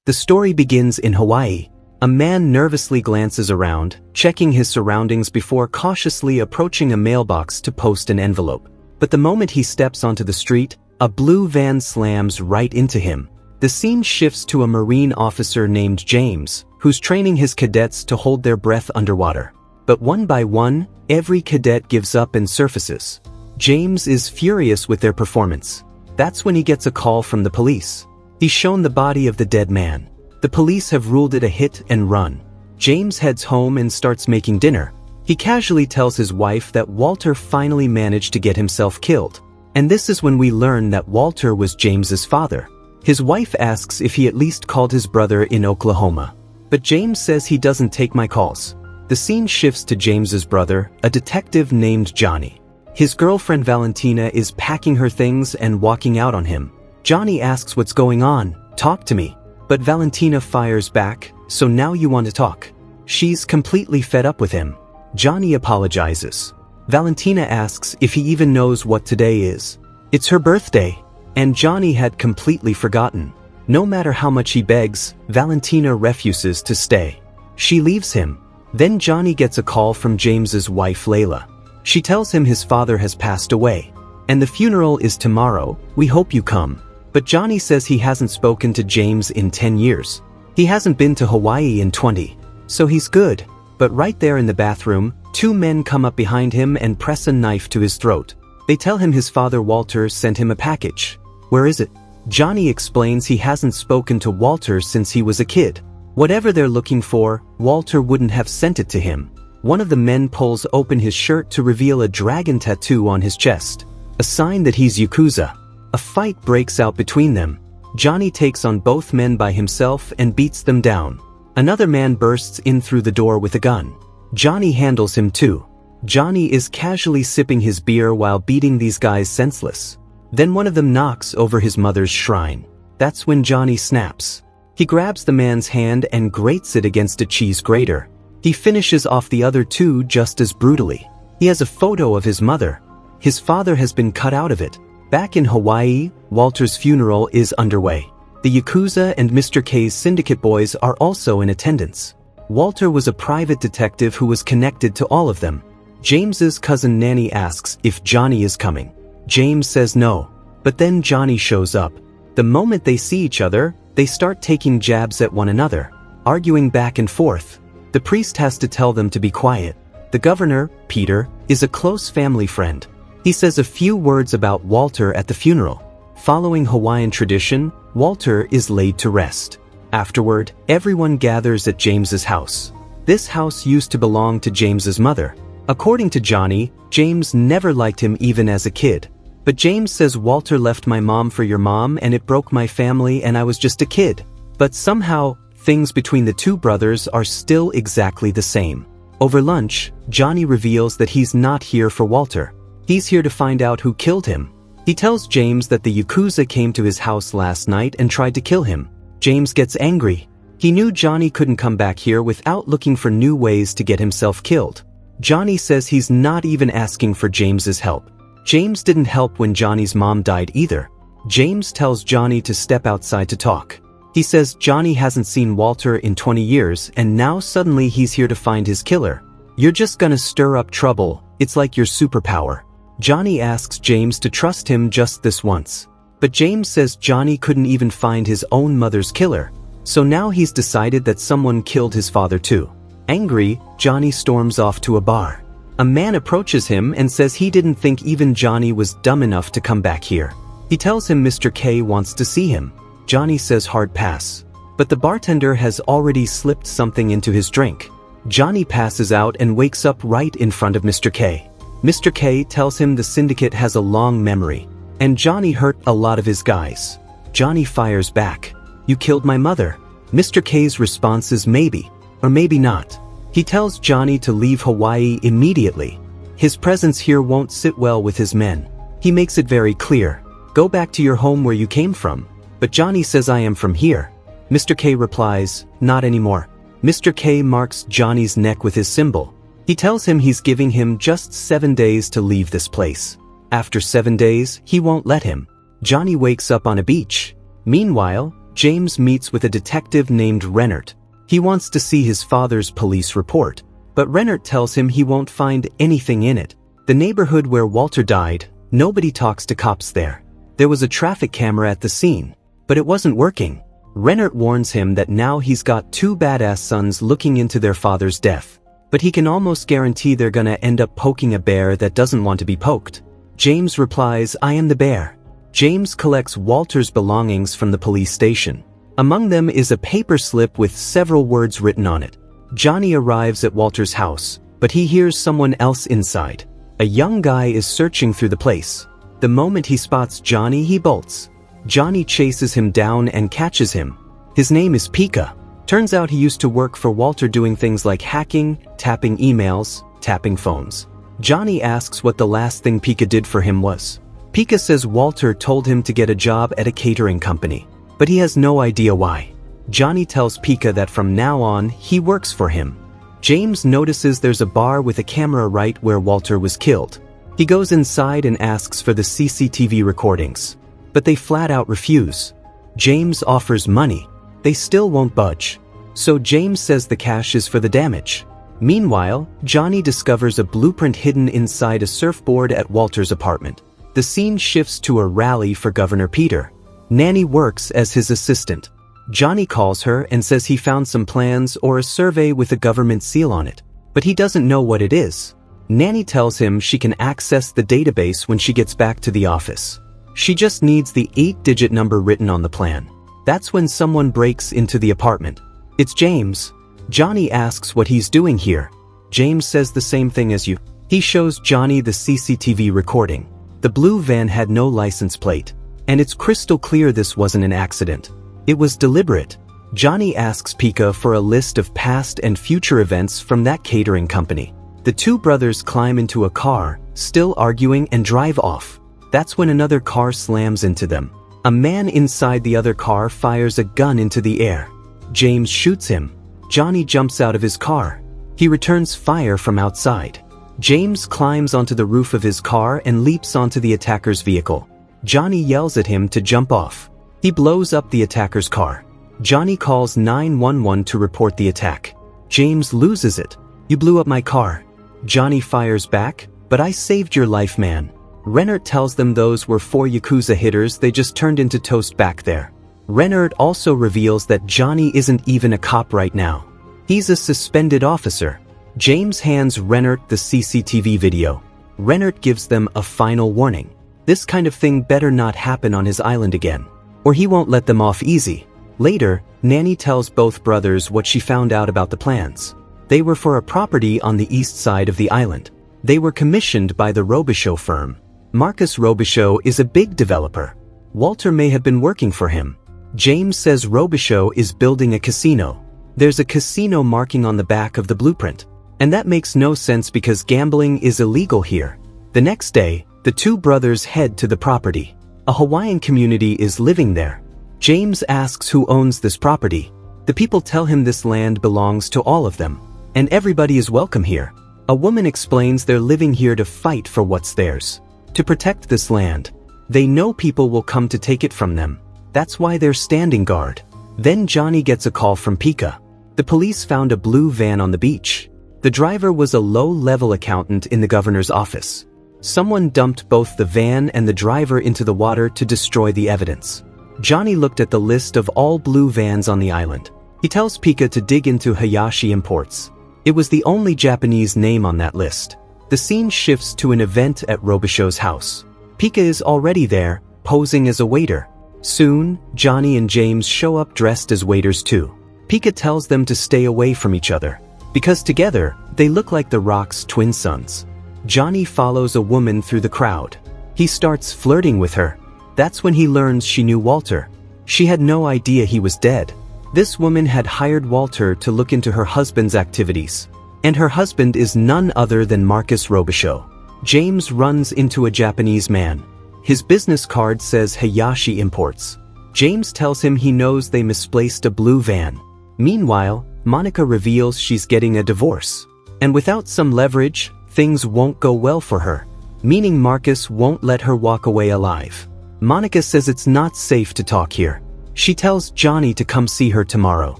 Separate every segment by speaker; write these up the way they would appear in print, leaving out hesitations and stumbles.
Speaker 1: The story begins in Hawaii. A man nervously glances around, checking his surroundings before cautiously approaching a mailbox to post an envelope. But the moment he steps onto the street, a blue van slams right into him. The scene shifts to a Marine officer named James, who's training his cadets to hold their breath underwater. But one by one, every cadet gives up and surfaces. James is furious with their performance. That's when he gets a call from the police. He's shown the body of the dead man. The police have ruled it a hit and run. James heads home and starts making dinner. He casually tells his wife that Walter finally managed to get himself killed. And this is when we learn that Walter was James's father. His wife asks if he at least called his brother in Oklahoma. But James says he doesn't take my calls. The scene shifts to James's brother, a detective named Johnny. His girlfriend Valentina is packing her things and walking out on him. Johnny asks what's going on, talk to me. But Valentina fires back, so now you want to talk. She's completely fed up with him. Johnny apologizes. Valentina asks if he even knows what today is. It's her birthday, and Johnny had completely forgotten. No matter how much he begs, Valentina refuses to stay. She leaves him. Then Johnny gets a call from James's wife Layla. She tells him his father has passed away, and the funeral is tomorrow. We hope you come. But Johnny says he hasn't spoken to James in 10 years. He hasn't been to Hawaii in 20. So he's good. But right there in the bathroom, two men come up behind him and press a knife to his throat. They tell him his father Walter sent him a package. Where is it? Johnny explains he hasn't spoken to Walter since he was a kid. Whatever they're looking for, Walter wouldn't have sent it to him. One of the men pulls open his shirt to reveal a dragon tattoo on his chest, a sign that he's Yakuza. A fight breaks out between them. Johnny takes on both men by himself and beats them down. Another man bursts in through the door with a gun. Johnny handles him too. Johnny is casually sipping his beer while beating these guys senseless. Then one of them knocks over his mother's shrine. That's when Johnny snaps. He grabs the man's hand and grates it against a cheese grater. He finishes off the other two just as brutally. He has a photo of his mother. His father has been cut out of it. Back in Hawaii, Walter's funeral is underway. The Yakuza and Mr. K's syndicate boys are also in attendance. Walter was a private detective who was connected to all of them. James's cousin Nanny asks if Johnny is coming. James says no. But then Johnny shows up. The moment they see each other, they start taking jabs at one another, arguing back and forth. The priest has to tell them to be quiet. The governor, Peter, is a close family friend. He says a few words about Walter at the funeral. Following Hawaiian tradition, Walter is laid to rest. Afterward, everyone gathers at James's house. This house used to belong to James's mother. According to Johnny, James never liked him even as a kid. But James says Walter left my mom for your mom and it broke my family and I was just a kid. But somehow, things between the two brothers are still exactly the same. Over lunch, Johnny reveals that he's not here for Walter. He's here to find out who killed him. He tells James that the Yakuza came to his house last night and tried to kill him. James gets angry. He knew Johnny couldn't come back here without looking for new ways to get himself killed. Johnny says he's not even asking for James's help. James didn't help when Johnny's mom died either. James tells Johnny to step outside to talk. He says Johnny hasn't seen Walter in 20 years and now suddenly he's here to find his killer. You're just gonna stir up trouble. It's like your superpower. Johnny asks James to trust him just this once. But James says Johnny couldn't even find his own mother's killer. So now he's decided that someone killed his father too. Angry, Johnny storms off to a bar. A man approaches him and says he didn't think even Johnny was dumb enough to come back here. He tells him Mr. K wants to see him. Johnny says hard pass. But the bartender has already slipped something into his drink. Johnny passes out and wakes up right in front of Mr. K. Mr. K tells him the syndicate has a long memory, and Johnny hurt a lot of his guys. Johnny fires back. You killed my mother. Mr. K's response is maybe, or maybe not. He tells Johnny to leave Hawaii immediately. His presence here won't sit well with his men. He makes it very clear. Go back to your home where you came from. But Johnny says I am from here. Mr. K replies, not anymore. Mr. K marks Johnny's neck with his symbol. He tells him he's giving him just 7 days to leave this place. After 7 days, he won't let him. Johnny wakes up on a beach. Meanwhile, James meets with a detective named Rennert. He wants to see his father's police report, but Rennert tells him he won't find anything in it. The neighborhood where Walter died, nobody talks to cops there. There was a traffic camera at the scene, but it wasn't working. Rennert warns him that now he's got two badass sons looking into their father's death, but he can almost guarantee they're gonna end up poking a bear that doesn't want to be poked. James replies, "I am the bear." James collects Walter's belongings from the police station. Among them is a paper slip with several words written on it. Johnny arrives at Walter's house, but he hears someone else inside. A young guy is searching through the place. The moment he spots Johnny, he bolts. Johnny chases him down and catches him. His name is Pika. Turns out he used to work for Walter doing things like hacking, tapping emails, tapping phones. Johnny asks what the last thing Pika did for him was. Pika says Walter told him to get a job at a catering company, but he has no idea why. Johnny tells Pika that from now on, he works for him. James notices there's a bar with a camera right where Walter was killed. He goes inside and asks for the CCTV recordings, but they flat out refuse. James offers money. They still won't budge. So James says the cash is for the damage. Meanwhile, Johnny discovers a blueprint hidden inside a surfboard at Walter's apartment. The scene shifts to a rally for Governor Peter. Nanny works as his assistant. Johnny calls her and says he found some plans or a survey with a government seal on it, but he doesn't know what it is. Nanny tells him she can access the database when she gets back to the office. She just needs the 8-digit number written on the plan. That's when someone breaks into the apartment. It's James. Johnny asks what he's doing here. James says the same thing as you. He shows Johnny the CCTV recording. The blue van had no license plate, and it's crystal clear this wasn't an accident. It was deliberate. Johnny asks Pika for a list of past and future events from that catering company. The two brothers climb into a car, still arguing, and drive off. That's when another car slams into them. A man inside the other car fires a gun into the air. James shoots him. Johnny jumps out of his car. He returns fire from outside. James climbs onto the roof of his car and leaps onto the attacker's vehicle. Johnny yells at him to jump off. He blows up the attacker's car. Johnny calls 911 to report the attack. James loses it. "You blew up my car." Johnny fires back, "But I saved your life, man." Rennert tells them those were 4 Yakuza hitters they just turned into toast back there. Rennert also reveals that Johnny isn't even a cop right now. He's a suspended officer. James hands Rennert the CCTV video. Rennert gives them a final warning. This kind of thing better not happen on his island again, or he won't let them off easy. Later, Nanny tells both brothers what she found out about the plans. They were for a property on the east side of the island. They were commissioned by the Robichaux firm. Marcus Robichaux is a big developer. Walter may have been working for him. James says Robichaux is building a casino. There's a casino marking on the back of the blueprint. And that makes no sense because gambling is illegal here. The next day, the two brothers head to the property. A Hawaiian community is living there. James asks who owns this property. The people tell him this land belongs to all of them, and everybody is welcome here. A woman explains they're living here to fight for what's theirs, to protect this land. They know people will come to take it from them. That's why they're standing guard. Then Johnny gets a call from Pika. The police found a blue van on the beach. The driver was a low-level accountant in the governor's office. Someone dumped both the van and the driver into the water to destroy the evidence. Johnny looked at the list of all blue vans on the island. He tells Pika to dig into Hayashi Imports. It was the only Japanese name on that list. The scene shifts to an event at Robichaux's house. Pika is already there, posing as a waiter. Soon, Johnny and James show up dressed as waiters too. Pika tells them to stay away from each other, because together, they look like the Rock's twin sons. Johnny follows a woman through the crowd. He starts flirting with her. That's when he learns she knew Walter. She had no idea he was dead. This woman had hired Walter to look into her husband's activities. And her husband is none other than Marcus Robichaux. James runs into a Japanese man. His business card says Hayashi Imports. James tells him he knows they misplaced a blue van. Meanwhile, Monica reveals she's getting a divorce. And without some leverage, things won't go well for her. Meaning Marcus won't let her walk away alive. Monica says it's not safe to talk here. She tells Johnny to come see her tomorrow.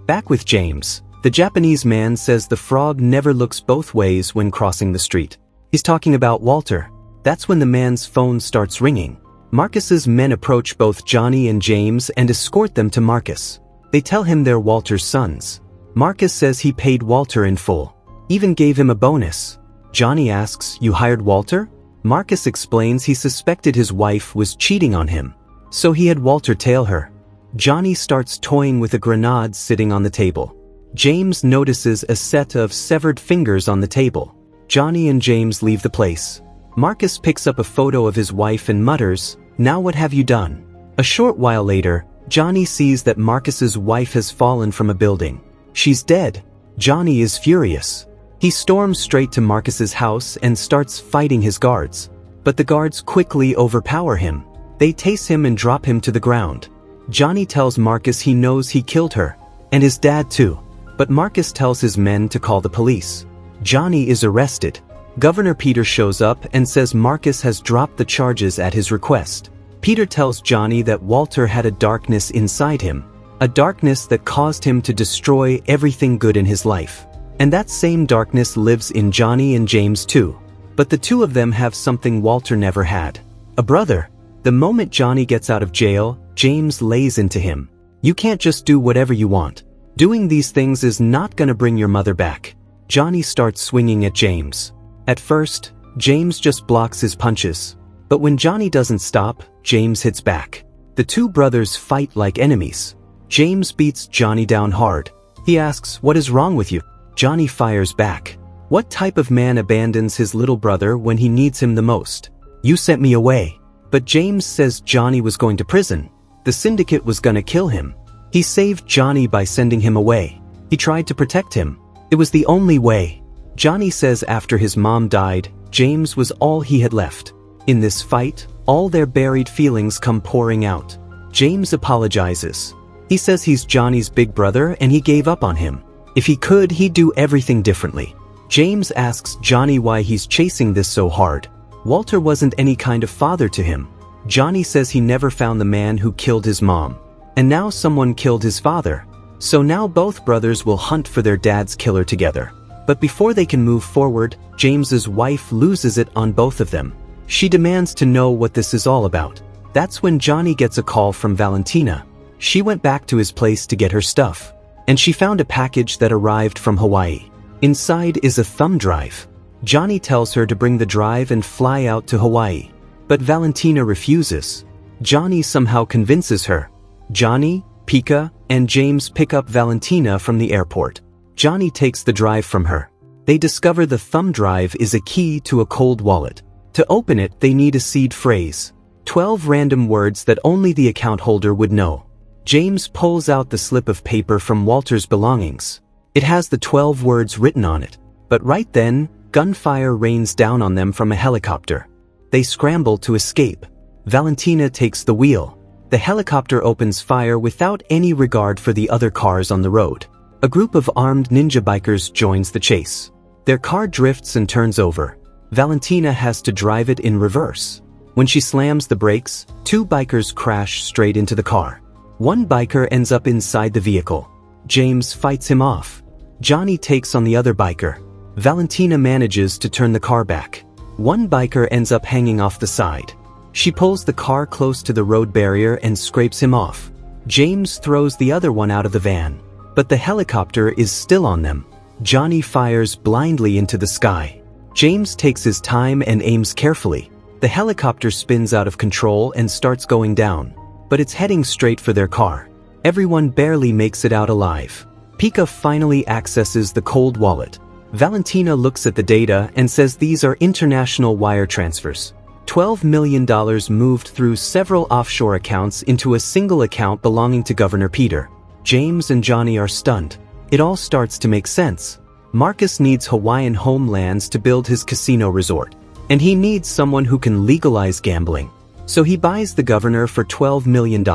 Speaker 1: Back with James, the Japanese man says the frog never looks both ways when crossing the street. He's talking about Walter. That's when the man's phone starts ringing. Marcus's men approach both Johnny and James and escort them to Marcus. They tell him they're Walter's sons. Marcus says he paid Walter in full, even gave him a bonus. Johnny asks, "You hired Walter?" Marcus explains he suspected his wife was cheating on him, so he had Walter tail her. Johnny starts toying with a grenade sitting on the table. James notices a set of severed fingers on the table. Johnny and James leave the place. Marcus picks up a photo of his wife and mutters, "Now what have you done?" A short while later, Johnny sees that Marcus's wife has fallen from a building. She's dead. Johnny is furious. He storms straight to Marcus's house and starts fighting his guards. But the guards quickly overpower him. They tase him and drop him to the ground. Johnny tells Marcus he knows he killed her, and his dad too. But Marcus tells his men to call the police. Johnny is arrested. Governor Peter shows up and says Marcus has dropped the charges at his request. Peter tells Johnny that Walter had a darkness inside him, a darkness that caused him to destroy everything good in his life. And that same darkness lives in Johnny and James too. But the two of them have something Walter never had: a brother. The moment Johnny gets out of jail, James lays into him. "You can't just do whatever you want. Doing these things is not gonna bring your mother back." Johnny starts swinging at James. At first, James just blocks his punches. But when Johnny doesn't stop, James hits back. The two brothers fight like enemies. James beats Johnny down hard. He asks, "What is wrong with you?" Johnny fires back. What type of man abandons his little brother when he needs him the most? "You sent me away." But James says Johnny was going to prison. The syndicate was gonna kill him. He saved Johnny by sending him away. He tried to protect him. It was the only way. Johnny says after his mom died, James was all he had left. In this fight, all their buried feelings come pouring out. James apologizes. He says he's Johnny's big brother and he gave up on him. If he could, he'd do everything differently. James asks Johnny why he's chasing this so hard. Walter wasn't any kind of father to him. Johnny says he never found the man who killed his mom. And now someone killed his father. So now both brothers will hunt for their dad's killer together. But before they can move forward, James's wife loses it on both of them. She demands to know what this is all about. That's when Johnny gets a call from Valentina. She went back to his place to get her stuff. And she found a package that arrived from Hawaii. Inside is a thumb drive. Johnny tells her to bring the drive and fly out to Hawaii. But Valentina refuses. Johnny somehow convinces her. Johnny, Pika, and James pick up Valentina from the airport. Johnny takes the drive from her. They discover the thumb drive is a key to a cold wallet. To open it, they need a seed phrase. 12 random words that only the account holder would know. James pulls out the slip of paper from Walter's belongings. It has the 12 words written on it. But right then, gunfire rains down on them from a helicopter. They scramble to escape. Valentina takes the wheel. The helicopter opens fire without any regard for the other cars on the road. A group of armed ninja bikers joins the chase. Their car drifts and turns over. Valentina has to drive it in reverse. When she slams the brakes, two bikers crash straight into the car. One biker ends up inside the vehicle. James fights him off. Johnny takes on the other biker. Valentina manages to turn the car back. One biker ends up hanging off the side. She pulls the car close to the road barrier and scrapes him off. James throws the other one out of the van. But the helicopter is still on them. Johnny fires blindly into the sky. James takes his time and aims carefully. The helicopter spins out of control and starts going down. But it's heading straight for their car. Everyone barely makes it out alive. Pika finally accesses the cold wallet. Valentina looks at the data and says these are international wire transfers. $12 million moved through several offshore accounts into a single account belonging to Governor Peter. James and Johnny are stunned. It all starts to make sense. Marcus needs Hawaiian homelands to build his casino resort. And he needs someone who can legalize gambling. So he buys the governor for $12 million.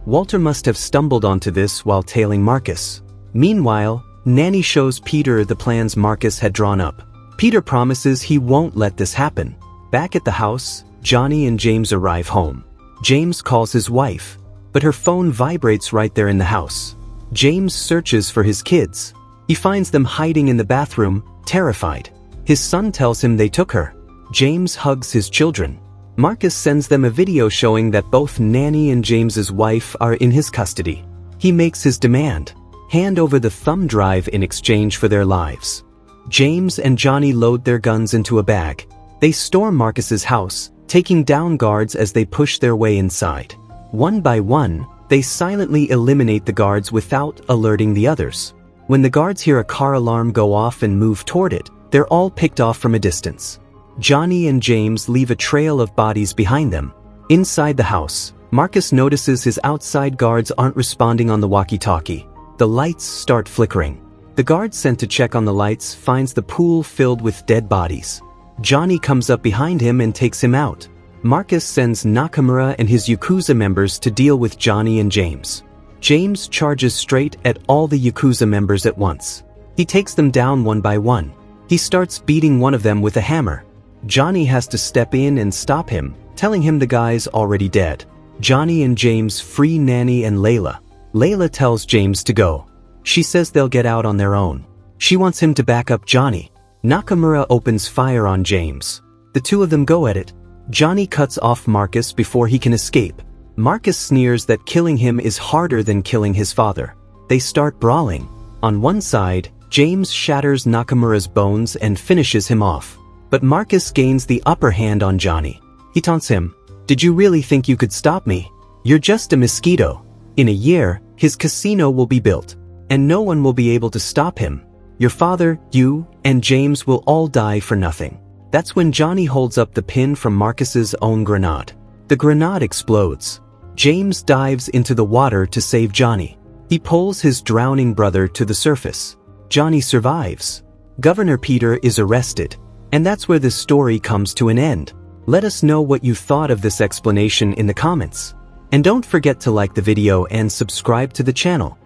Speaker 1: Walter must have stumbled onto this while tailing Marcus. Meanwhile, Nanny shows Peter the plans Marcus had drawn up. Peter promises he won't let this happen. Back at the house, Johnny and James arrive home. James calls his wife. but her phone vibrates right there in the house. James searches for his kids. He finds them hiding in the bathroom, terrified. His son tells him they took her. James hugs his children. Marcus sends them a video showing that both Nanny and James's wife are in his custody. He makes his demand: hand over the thumb drive in exchange for their lives. James and Johnny load their guns into a bag. They storm Marcus's house, taking down guards as they push their way inside. One by one, they silently eliminate the guards without alerting the others. When the guards hear a car alarm go off and move toward it, they're all picked off from a distance. Johnny and James leave a trail of bodies behind them. Inside the house, Marcus notices his outside guards aren't responding on the walkie-talkie. The lights start flickering. The guard sent to check on the lights finds the pool filled with dead bodies. Johnny comes up behind him and takes him out. Marcus sends Nakamura and his Yakuza members to deal with Johnny and James. James charges straight at all the Yakuza members at once. He takes them down one by one. He starts beating one of them with a hammer. Johnny has to step in and stop him, telling him the guy's already dead. Johnny and James free Nanny and Layla. Layla tells James to go. She says they'll get out on their own. She wants him to back up Johnny. Nakamura opens fire on James. The two of them go at it. Johnny cuts off Marcus before he can escape. Marcus sneers that killing him is harder than killing his father. They start brawling. On one side, James shatters Nakamura's bones and finishes him off. But Marcus gains the upper hand on Johnny. He taunts him. "Did you really think you could stop me? You're just a mosquito." In a year, his casino will be built, and no one will be able to stop him. Your father, you, and James will all die for nothing. That's when Johnny holds up the pin from Marcus's own grenade. The grenade explodes. James dives into the water to save Johnny. He pulls his drowning brother to the surface. Johnny survives. Governor Peter is arrested. And that's where this story comes to an end. Let us know what you thought of this explanation in the comments. And don't forget to like the video and subscribe to the channel.